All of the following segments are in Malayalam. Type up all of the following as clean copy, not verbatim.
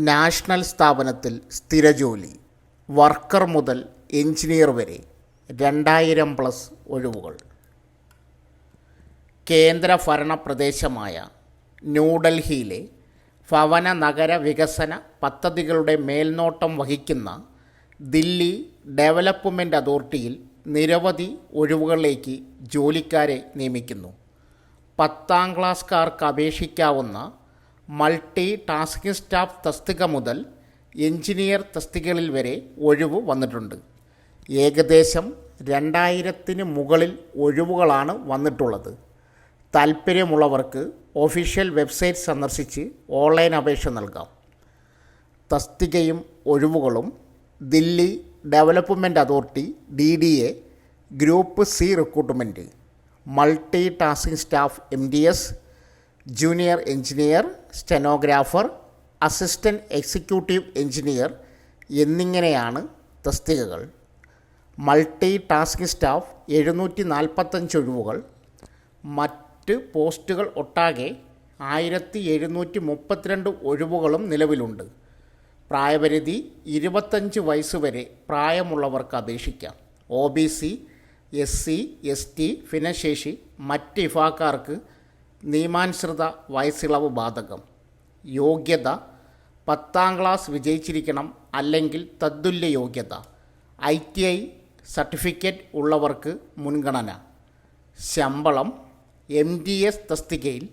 നാഷണൽ സ്ഥാപനത്തിൽ സ്ഥിരജോലി, വർക്കർ മുതൽ എഞ്ചിനീയർ വരെ 2000+ ഒഴിവുകൾ. കേന്ദ്രഭരണ പ്രദേശമായ ന്യൂഡൽഹിയിലെ ഭവന നഗര വികസന പദ്ധതികളുടെ മേൽനോട്ടം വഹിക്കുന്ന ദില്ലി ഡെവലപ്മെൻറ്റ് അതോറിറ്റിയിൽ നിരവധി ഒഴിവുകളിലേക്ക് ജോലിക്കാരെ നിയമിക്കുന്നു. 10ാം ക്ലാസ്സുകാർക്ക് അപേക്ഷിക്കാവുന്ന മൾട്ടി ടാസ്കിംഗ് സ്റ്റാഫ് തസ്തിക മുതൽ എഞ്ചിനീയർ തസ്തികകളിൽ വരെ ഒഴിവ് വന്നിട്ടുണ്ട്. ഏകദേശം 2000-ന് മുകളിൽ ഒഴിവുകളാണ് വന്നിട്ടുള്ളത്. താൽപ്പര്യമുള്ളവർക്ക് ഒഫീഷ്യൽ വെബ്സൈറ്റ് സന്ദർശിച്ച് ഓൺലൈൻ അപേക്ഷ നൽകാം. തസ്തികയും ഒഴിവുകളും: Delhi development authority DDA group C recruitment, multi tasking staff MTS, junior engineer, stenographer, assistant executive engineer എന്നിങ്ങനെയാണ് തസ്തികകൾ. മൾട്ടി ടാസ്കിംഗ് സ്റ്റാഫ് 745 ഒഴിവുകൾ. മറ്റ് പോസ്റ്റുകൾ ഒട്ടാകെ 1732 ഒഴിവുകളും നിലവിലുണ്ട്. പ്രായപരിധി 25 വയസ്സ് വരെ പ്രായമുള്ളവർക്ക് അപേക്ഷിക്കാം. OBC, SC, ST, ഭിന്നശേഷി, മറ്റ് വിഭാഗക്കാർക്ക് നിയമാനുസൃത വയസ്സിളവ് ബാധകം. യോഗ്യത: 10ാം ക്ലാസ് വിജയിച്ചിരിക്കണം, അല്ലെങ്കിൽ തത്തുല്യ യോഗ്യത. ITI സർട്ടിഫിക്കറ്റ് ഉള്ളവർക്ക് മുൻഗണന. ശമ്പളം: MTS തസ്തികയിൽ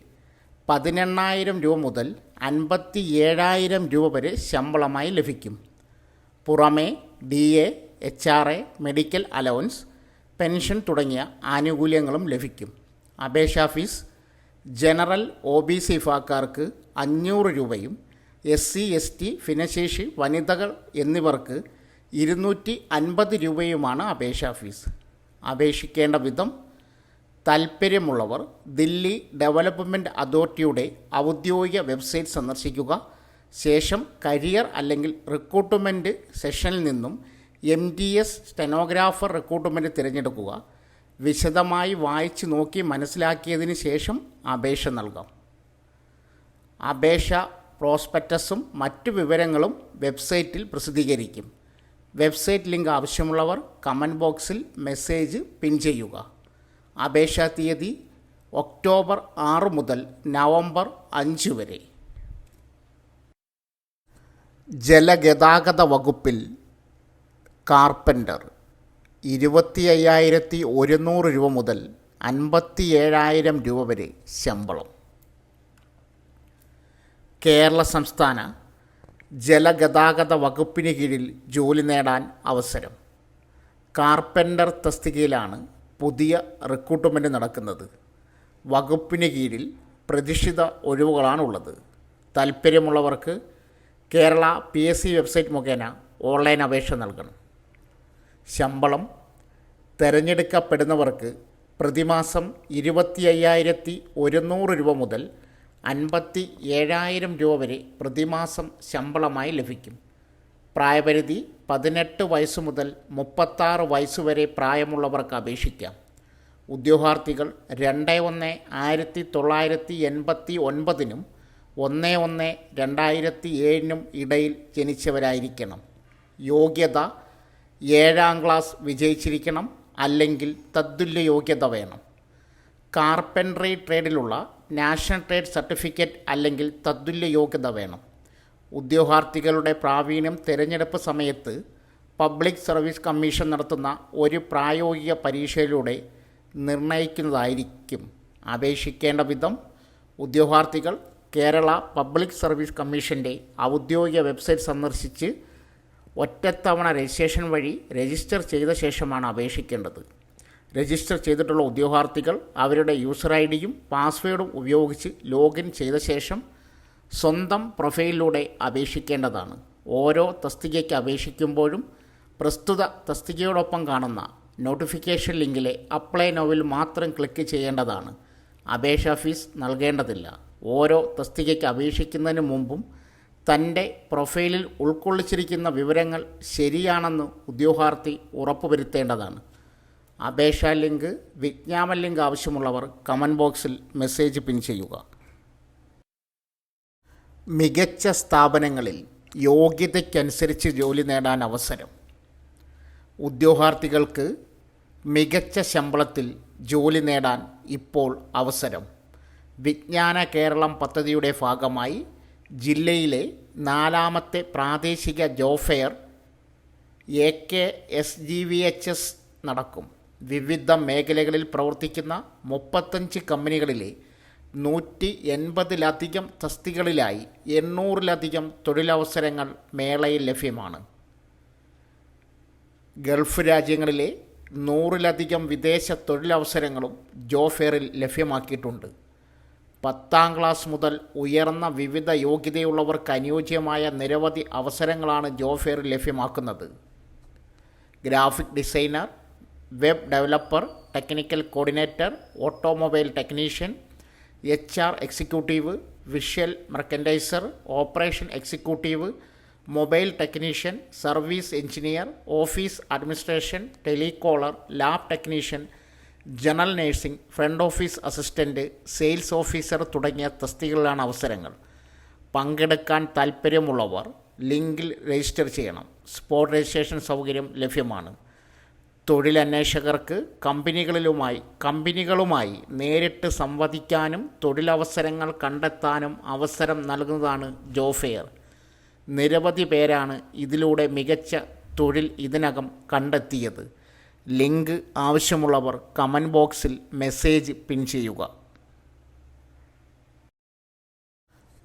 18,000 രൂപ മുതൽ 57,000 രൂപ വരെ ശമ്പളമായി ലഭിക്കും. പുറമേ DA, HRA, medical allowance, pension തുടങ്ങിയ ആനുകൂല്യങ്ങളും ലഭിക്കും. അപേക്ഷാ ഫീസ്: ജനറൽ OBC വിഭാഗക്കാർക്ക് 500 രൂപയും SC, ST, ഭിന്നശേഷി, വനിതകൾ എന്നിവർക്ക് 250 രൂപയുമാണ് അപേക്ഷാ ഫീസ്. അപേക്ഷിക്കേണ്ട വിധം: താൽപ്പര്യമുള്ളവർ ദില്ലി ഡെവലപ്മെൻറ്റ് അതോറിറ്റിയുടെ ഔദ്യോഗിക വെബ്സൈറ്റ് സന്ദർശിക്കുക. ശേഷം കരിയർ അല്ലെങ്കിൽ റിക്രൂട്ട്മെൻറ്റ് സെഷനിൽ നിന്നും MTS സ്റ്റെനോഗ്രാഫർ റിക്രൂട്ട്മെൻറ്റ് തിരഞ്ഞെടുക്കുക. വിശദമായി വായിച്ച് നോക്കി മനസ്സിലാക്കിയതിന് ശേഷം അപേക്ഷ നൽകാം. അപേക്ഷ പ്രോസ്പെക്ടസും മറ്റു വിവരങ്ങളും വെബ്സൈറ്റിൽ പ്രസിദ്ധീകരിക്കും. വെബ്സൈറ്റ് ലിങ്ക് ആവശ്യമുള്ളവർ കമൻറ്റ് ബോക്സിൽ മെസ്സേജ് പിൻ ചെയ്യുക. അപേക്ഷാ തീയതി ഒക്ടോബർ 6 മുതൽ നവംബർ 5 വരെ. ജലഗതാഗത വകുപ്പിൽ കാർപ്പൻ്റർ 25,100 രൂപ മുതൽ 57,000 രൂപ വരെ ശമ്പളം. കേരള സംസ്ഥാന ജലഗതാഗത വകുപ്പിന് കീഴിൽ ജോലി നേടാൻ അവസരം. കാർപ്പൻ്റർ തസ്തികയിലാണ് പുതിയ റിക്രൂട്ട്മെൻറ്റ് നടക്കുന്നത്. വകുപ്പിന് കീഴിൽ പ്രതിഷ്ഠിത ഒഴിവുകളാണുള്ളത്. താൽപ്പര്യമുള്ളവർക്ക് കേരള PSC വെബ്സൈറ്റ് മുഖേന ഓൺലൈൻ അപേക്ഷ നൽകണം. ശമ്പളം: തിരഞ്ഞെടുക്കപ്പെടുന്നവർക്ക് പ്രതിമാസം 25,100 രൂപ മുതൽ 57,000 രൂപ വരെ പ്രതിമാസം ശമ്പളമായി ലഭിക്കും. പ്രായപരിധി 18 വയസ്സ് മുതൽ 36 വയസ്സ് വരെ പ്രായമുള്ളവർക്ക് അപേക്ഷിക്കാം. ഉദ്യോഗാർത്ഥികൾ 2/1/1989 1/1/2007 ഇടയിൽ ജനിച്ചവരായിരിക്കണം. യോഗ്യത: 7ാം ക്ലാസ് വിജയിച്ചിരിക്കണം, അല്ലെങ്കിൽ തത്തുല്യ യോഗ്യത വേണം. കാർപ്പൻട്രി ട്രേഡിലുള്ള നാഷണൽ ട്രേഡ് സർട്ടിഫിക്കറ്റ് അല്ലെങ്കിൽ തത്തുല്യ യോഗ്യത വേണം. ഉദ്യോഗാർത്ഥികളുടെ പ്രാവീണ്യം തിരഞ്ഞെടുപ്പ് സമയത്ത് പബ്ലിക് സർവീസ് കമ്മീഷൻ നടത്തുന്ന ഒരു പ്രായോഗിക പരീക്ഷയിലൂടെ നിർണ്ണയിക്കുന്നതായിരിക്കും. അപേക്ഷിക്കേണ്ട വിധം: ഉദ്യോഗാർത്ഥികൾ കേരള പബ്ലിക് സർവീസ് കമ്മീഷൻ്റെ ഔദ്യോഗിക വെബ്സൈറ്റ് സന്ദർശിച്ച് ഒറ്റത്തവണ രജിസ്ട്രേഷൻ വഴി രജിസ്റ്റർ ചെയ്ത ശേഷമാണ് അപേക്ഷിക്കേണ്ടത്. രജിസ്റ്റർ ചെയ്തിട്ടുള്ള ഉദ്യോഗാർത്ഥികൾ അവരുടെ യൂസർ IDയും പാസ്വേഡും ഉപയോഗിച്ച് ലോഗിൻ ചെയ്ത ശേഷം സ്വന്തം പ്രൊഫൈലിലൂടെ അപേക്ഷിക്കേണ്ടതാണ്. ഓരോ തസ്തികയ്ക്ക് അപേക്ഷിക്കുമ്പോഴും പ്രസ്തുത തസ്തികയോടൊപ്പം കാണുന്ന നോട്ടിഫിക്കേഷൻ ലിങ്കിലെ അപ്ലൈ നൗവിൽ മാത്രം ക്ലിക്ക് ചെയ്യേണ്ടതാണ്. അപേക്ഷാ ഫീസ് നൽകേണ്ടതില്ല. ഓരോ തസ്തികയ്ക്ക് അപേക്ഷിക്കുന്നതിന് മുമ്പും തൻ്റെ പ്രൊഫൈലിൽ ഉൾക്കൊള്ളിച്ചിരിക്കുന്ന വിവരങ്ങൾ ശരിയാണെന്ന് ഉദ്യോഗാർത്ഥി ഉറപ്പുവരുത്തേണ്ടതാണ്. അപേക്ഷാ ലിങ്ക്, വിജ്ഞാപന ലിങ്ക് ആവശ്യമുള്ളവർ കമൻറ്റ് ബോക്സിൽ മെസ്സേജ് പിൻ ചെയ്യുക. മികച്ച സ്ഥാപനങ്ങളിൽ യോഗ്യതയ്ക്കനുസരിച്ച് ജോലി നേടാൻ അവസരം. ഉദ്യോഗാർത്ഥികൾക്ക് മികച്ച ശമ്പളത്തിൽ ജോലി നേടാൻ ഇപ്പോൾ അവസരം. വിജ്ഞാന കേരളം പദ്ധതിയുടെ ഭാഗമായി ജില്ലയിലെ 4ാമത്തെ പ്രാദേശിക ജോബ് ഫെയർ AKSGVHS നടക്കും. വിവിധ മേഖലകളിൽ പ്രവർത്തിക്കുന്ന 35 കമ്പനികളിലെ 180ലധികം തസ്തികകളിലായി 800ലധികം തൊഴിലവസരങ്ങൾ മേളയിൽ ലഭ്യമാണ്. ഗൾഫ് രാജ്യങ്ങളിലെ 100ലധികം വിദേശ തൊഴിലവസരങ്ങളും ജോബ് ഫെയറിൽ ലഭ്യമാക്കിയിട്ടുണ്ട്. 10ാം ക്ലാസ് മുതൽ ഉയർന്ന വിവിധ യോഗ്യതയുള്ളവർക്ക് അനുയോജ്യമായ നിരവധി അവസരങ്ങളാണ് ജോബ് ഫെയറിൽ ലഭ്യമാക്കുന്നത്. Graphic designer, web developer, technical coordinator, automobile technician, HR executive, visual merchandiser, operation executive, mobile technician, service engineer, office administration, telecaller, lab technician, general nursing, front office assistant, sales officer തുടങ്ങിയ തസ്തികകളിലാണ് അവസരങ്ങൾ. പങ്കെടുക്കാൻ താൽപ്പര്യമുള്ളവർ ലിങ്കിൽ രജിസ്റ്റർ ചെയ്യണം. സ്പോട്ട് രജിസ്ട്രേഷൻ സൗകര്യം ലഭ്യമാണ്. തൊഴിലന്വേഷകർക്ക് കമ്പനികളുമായി നേരിട്ട് സംവദിക്കാനും തൊഴിലവസരങ്ങൾ കണ്ടെത്താനും അവസരം നൽകുന്നതാണ് ജോബ് ഫെയർ. നിരവധി പേരാണ് ഇതിലൂടെ മികച്ച തൊഴിൽ ഇതിനകം കണ്ടെത്തിയത്. ലിങ്ക് ആവശ്യമുള്ളവർ കമൻറ്റ് ബോക്സിൽ മെസ്സേജ് പിൻ ചെയ്യുക.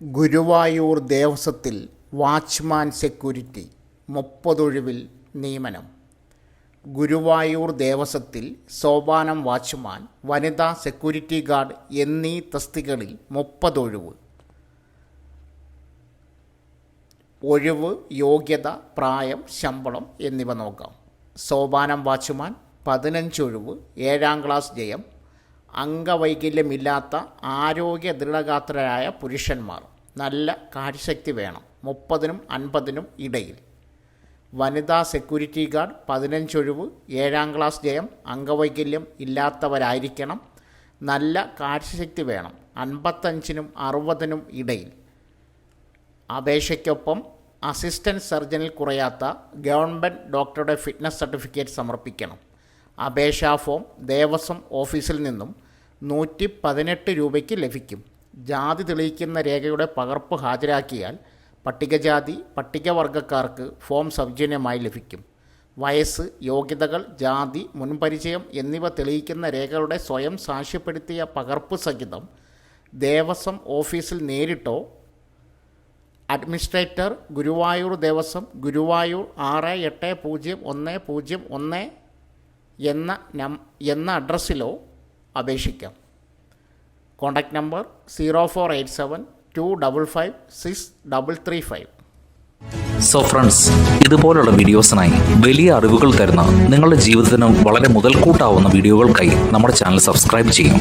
ഗുരുവായൂർ ദേവസ്വത്തിൽ വാച്ച്മാൻ സെക്യൂരിറ്റി 30 ഒഴിവിൽ നിയമനം. ഗുരുവായൂർ ദേവസ്വത്തിൽ സോപാനം വാച്ച്മാൻ, വനിതാ സെക്യൂരിറ്റി ഗാർഡ് എന്നീ തസ്തികകളിൽ 30 ഒഴിവ്. ഒഴിവ്, യോഗ്യത, പ്രായം, ശമ്പളം എന്നിവ നോക്കാം. സോപാനം വാച്ച്മാൻ 15 ഒഴിവ്. 7ാം ക്ലാസ് ജയം. അംഗവൈകല്യമില്ലാത്ത ആരോഗ്യ ദൃഢഗാത്രരായ പുരുഷന്മാർ. നല്ല കാര്യശക്തി വേണം. 30നും 50നും ഇടയിൽ. വനിതാ സെക്യൂരിറ്റി ഗാർഡ് 15 ഒഴിവ്. 7ാം ക്ലാസ് ജയം. അംഗവൈകല്യം ഇല്ലാത്തവരായിരിക്കണം. നല്ല കാര്യശക്തി വേണം. 55നും 60നും ഇടയിൽ. അപേക്ഷയ്ക്കൊപ്പം അസിസ്റ്റൻറ്റ് സർജനിൽ കുറയാത്ത ഗവൺമെൻറ് ഡോക്ടറുടെ ഫിറ്റ്നസ് സർട്ടിഫിക്കറ്റ് സമർപ്പിക്കണം. അപേക്ഷാ ഫോം ദേവസ്വം ഓഫീസിൽ നിന്നും 118 രൂപയ്ക്ക് ലഭിക്കും. ജാതി തെളിയിക്കുന്ന രേഖയുടെ പകർപ്പ് ഹാജരാക്കിയാൽ പട്ടികജാതി പട്ടികവർഗക്കാർക്ക് ഫോം സൗജന്യമായി ലഭിക്കും. വയസ്സ്, യോഗ്യതകൾ, ജാതി, മുൻപരിചയം എന്നിവ തെളിയിക്കുന്ന രേഖകളുടെ സ്വയം സാക്ഷ്യപ്പെടുത്തിയ പകർപ്പ് സഹിതം ദേവസ്വം ഓഫീസിൽ നേരിട്ടോ അഡ്മിനിസ്ട്രേറ്റർ, ഗുരുവായൂർ ദേവസ്വം, ഗുരുവായൂർ 680101 എന്ന അഡ്രസ്സിലോ അപേക്ഷിക്കാം. Contact number 0487255635. സോ ഫ്രണ്ട്സ്, ഇതുപോലുള്ള വീഡിയോസിനായി വലിയ അറിവുകൾ തരുന്ന നിങ്ങളുടെ ജീവിതത്തിന് വളരെ മുതൽക്കൂട്ടാവുന്ന വീഡിയോകൾക്കായി നമ്മുടെ ചാനൽ സബ്സ്ക്രൈബ് ചെയ്യും.